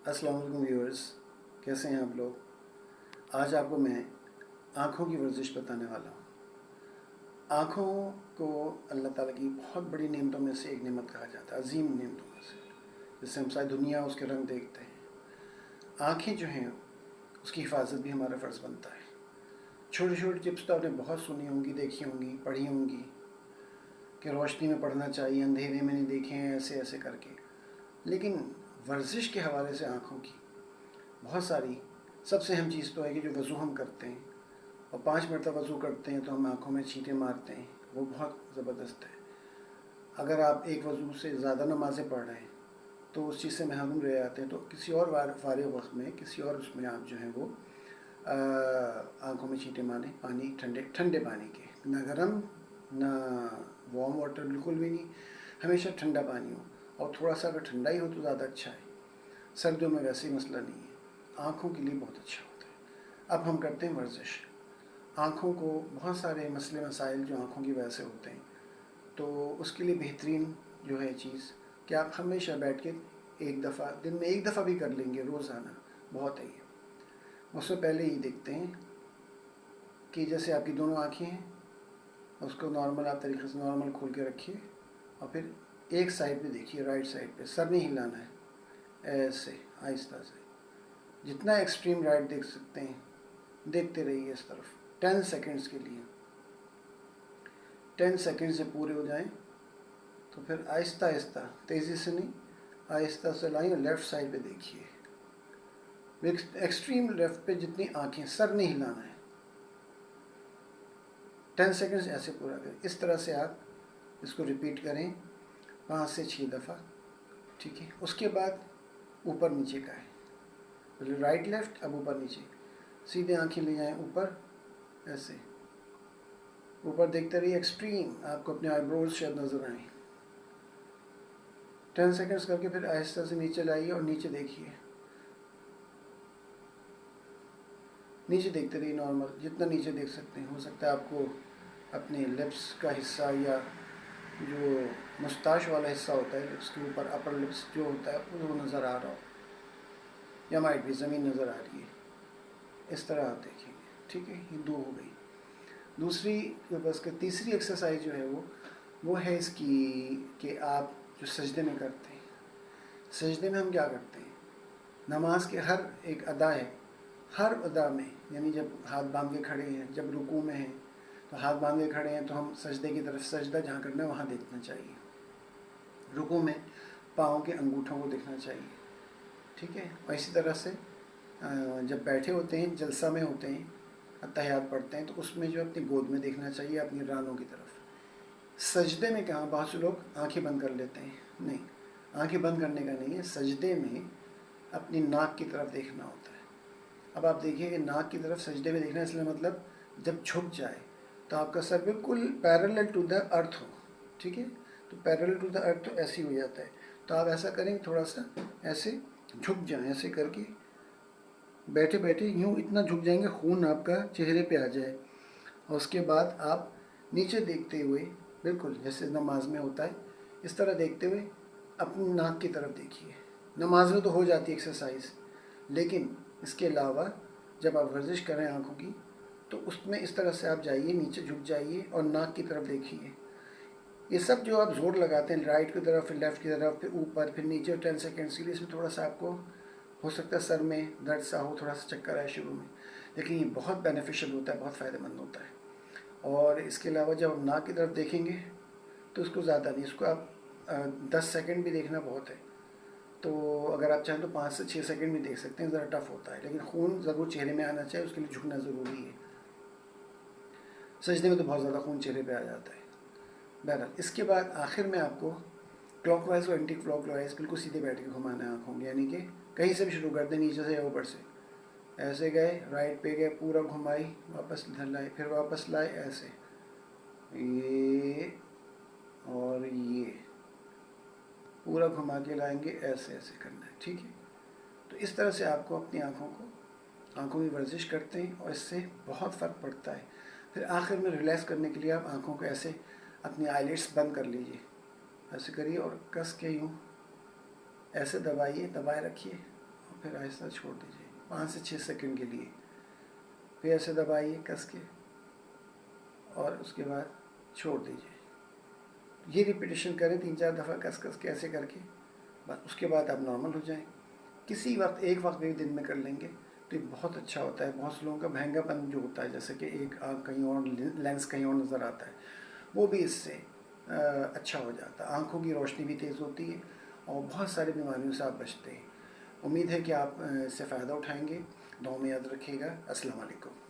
अस्सलाम वालेकुम व्यूअर्स, कैसे हैं आप लोग। आज आपको मैं आँखों की वर्जिश बताने वाला हूँ। आँखों को अल्लाह ताला की बहुत बड़ी नेमतों में से एक नेमत कहा जाता है, अजीम नेमतों में से, जिससे हम सारी दुनिया उसके रंग देखते हैं। आँखें जो हैं उसकी हिफाजत भी हमारा फ़र्ज़ बनता है। छोटी छोटी टिप्स तो आपने बहुत सुनी होंगी, देखी होंगी, पढ़ी होंगी कि रोशनी में पढ़ना चाहिए, अंधेरे में नहीं देखें, ऐसे ऐसे करके। लेकिन वर्जिश के हवाले से आँखों की बहुत सारी सबसे अहम चीज़ तो है कि जो वज़ू हम करते हैं और 5 मरतबा वज़ू करते हैं तो हम आँखों में छींटे मारते हैं, वो बहुत ज़बरदस्त है। अगर आप एक वज़ू से ज़्यादा नमाज़ें पढ़ रहे हैं तो उस चीज़ से महरूम रह जाते हैं, तो किसी और फारिग वक्त में किसी और उसमें आप जो है वो आँखों में छींटे मारें, पानी ठंडे ठंडे पानी के, ना गर्म ना वार्म वाटर, बिल्कुल भी नहीं, हमेशा ठंडा पानी हो, और थोड़ा सा अगर ठंडा ही हो तो ज़्यादा अच्छा है। सर्दियों में वैसे ही मसला नहीं है, आँखों के लिए बहुत अच्छा होता है। अब हम करते हैं वर्जिश। आँखों को बहुत सारे मसले मसाइल जो आँखों की वजह से होते हैं, तो उसके लिए बेहतरीन जो है चीज़ कि आप हमेशा बैठ के एक दफ़ा, दिन में एक दफ़ा भी कर लेंगे रोज़ाना, बहुत है ये। उससे पहले ही देखते हैं कि जैसे आपकी दोनों आँखें हैं, उसको नॉर्मल आप तरीके से नॉर्मल खोल के रखिए और फिर एक साइड पे देखिए, राइट साइड पे, सर नहीं हिलाना है, ऐसे आहिस्ता से, जितना एक्सट्रीम राइट देख सकते हैं देखते रहिए इस तरफ 10 सेकंड्स के लिए। 10 सेकंड से पूरे हो जाएं तो फिर आहिस्ता आहिस्ता, तेज़ी से नहीं, आहिस्ता से लाइए, लेफ़्ट साइड पे देखिए, एक्सट्रीम लेफ़्ट पे जितनी आँखें, सर नहीं हिलाना है। 10 सेकंड्स ऐसे पूरा करें। इस तरह से आप इसको रिपीट करें 5 से 6 दफ़ा, ठीक है। उसके बाद ऊपर नीचे का है, पहले राइट लेफ़्ट, अब ऊपर नीचे, सीधे आँखें ले जाएं ऊपर, ऐसे ऊपर देखते रहिए, एक्सट्रीम, आपको अपने आईब्रोज शायद नज़र आए। 10 सेकंड्स करके फिर आहिस्ता से नीचे लाइए और नीचे देखिए, नीचे देखते रहिए नॉर्मल, जितना नीचे देख सकते हैं। हो सकता है आपको अपने लिप्स का हिस्सा या जो मुस्ताश वाला हिस्सा होता है लिप्स के ऊपर, अपर लिप्स जो होता है वो नज़र आ रहा हो, या माइट भी ज़मीन नज़र आ रही है। इस तरह आप देखेंगे, ठीक है। ये 2 हो गई। दूसरी बस के तीसरी एक्सरसाइज जो है वो है इसकी कि आप जो सजदे में करते हैं, सजदे में हम क्या करते हैं, नमाज के हर एक अदा है, हर अदा में, यानी जब हाथ बांध के खड़े हैं, जब रुकू में हैं तो हाथ बांध के खड़े हैं तो हम सजदे की तरफ, सजदा जहाँ करना है वहाँ देखना चाहिए। रुकू में पाँव के अंगूठों को देखना चाहिए, ठीक है। और इसी तरह से जब बैठे होते हैं, जलसा में होते हैं, अत्तहियात पढ़ते हैं, तो उसमें जो अपनी गोद में देखना चाहिए, अपनी रानों की तरफ। सजदे में कहाँ, बहुत से लोग आंखें बंद कर लेते हैं, नहीं, आंखें बंद करने का नहीं है, सजदे में अपनी नाक की तरफ देखना होता है। अब आप देखिए कि नाक की तरफ सजदे में देखना, इसलिए मतलब जब झुक जाए तो आपका सर बिल्कुल पैरेलल टू द अर्थ हो, ठीक है। तो पैरेलल टू द अर्थ तो ऐसे ही हो जाता है, तो आप ऐसा करें, थोड़ा सा ऐसे झुक जाएं, ऐसे करके बैठे बैठे यूँ इतना झुक जाएंगे खून आपका चेहरे पे आ जाए, और उसके बाद आप नीचे देखते हुए, बिल्कुल जैसे नमाज में होता है इस तरह देखते हुए अपनी नाक की तरफ देखिए। नमाज में तो हो जाती है एक्सरसाइज, लेकिन इसके अलावा जब आप वर्जिश करें आँखों की तो उसमें इस तरह से आप जाइए, नीचे झुक जाइए और नाक की तरफ देखिए। ये सब जो आप जोर लगाते हैं राइट की तरफ, फिर लेफ़्ट की तरफ, फिर ऊपर, फिर नीचे 10 सेकेंड्स के लिए, इसमें थोड़ा सा आपको हो सकता है सर में दर्द सा हो, थोड़ा सा चक्कर आए शुरू में, लेकिन ये बहुत बेनिफिशियल होता है, बहुत फ़ायदेमंद होता है। और इसके अलावा जब आप नाक की तरफ देखेंगे तो इसको ज़्यादा नहीं, इसको आप 10 सेकंड भी देखना बहुत है, तो अगर आप चाहें तो 5 से 6 सेकंड भी देख सकते हैं, ज़रा टफ होता है, लेकिन खून ज़रूर चेहरे में आना चाहिए, उसके लिए झुकना ज़रूरी है। सजदे में तो बहुत ज़्यादा खून चेहरे पे आ जाता है। बहरहाल इसके बाद आखिर में आपको क्लॉकवाइज और एंटी क्लॉकवाइज बिल्कुल सीधे बैठ के घुमाना है आँखों, यानी कि कहीं से भी शुरू कर दें, नीचे से या ऊपर से, ऐसे गए, राइट पे गए, पूरा घुमाई, वापस इधर लाए, फिर वापस लाए, ऐसे, ये और ये पूरा घुमा के लाएंगे, ऐसे ऐसे करना है, ठीक है। तो इस तरह से आपको अपनी आँखों की वर्जिश करते हैं और इससे बहुत फ़र्क पड़ता है। फिर आखिर में रिलैक्स करने के लिए आप आँखों को ऐसे अपनी आईलिड्स बंद कर लीजिए, ऐसे करिए और कस के यूँ ऐसे दबाइए, दबाए रखिए, फिर आहिस्ता छोड़ दीजिए 5 से 6 सेकंड के लिए, फिर ऐसे दबाइए कस के और उसके बाद छोड़ दीजिए। ये रिपीटेशन करें 3-4 दफ़ा कस कस के ऐसे करके, बस उसके बाद आप नॉर्मल हो जाएं। किसी वक्त एक वक्त भी दिन में कर लेंगे तो ये बहुत अच्छा होता है। बहुत से लोगों का महंगापन जो होता है, जैसे कि एक आँख कहीं और, लेंस कहीं और नज़र आता है, वो भी इससे अच्छा हो जाता है। आँखों की रोशनी भी तेज़ होती है और बहुत सारी बीमारियों से आप बचते हैं। उम्मीद है कि आप इससे फ़ायदा उठाएंगे। दुआ में याद रखिएगा। अस्सलाम वालेकुम।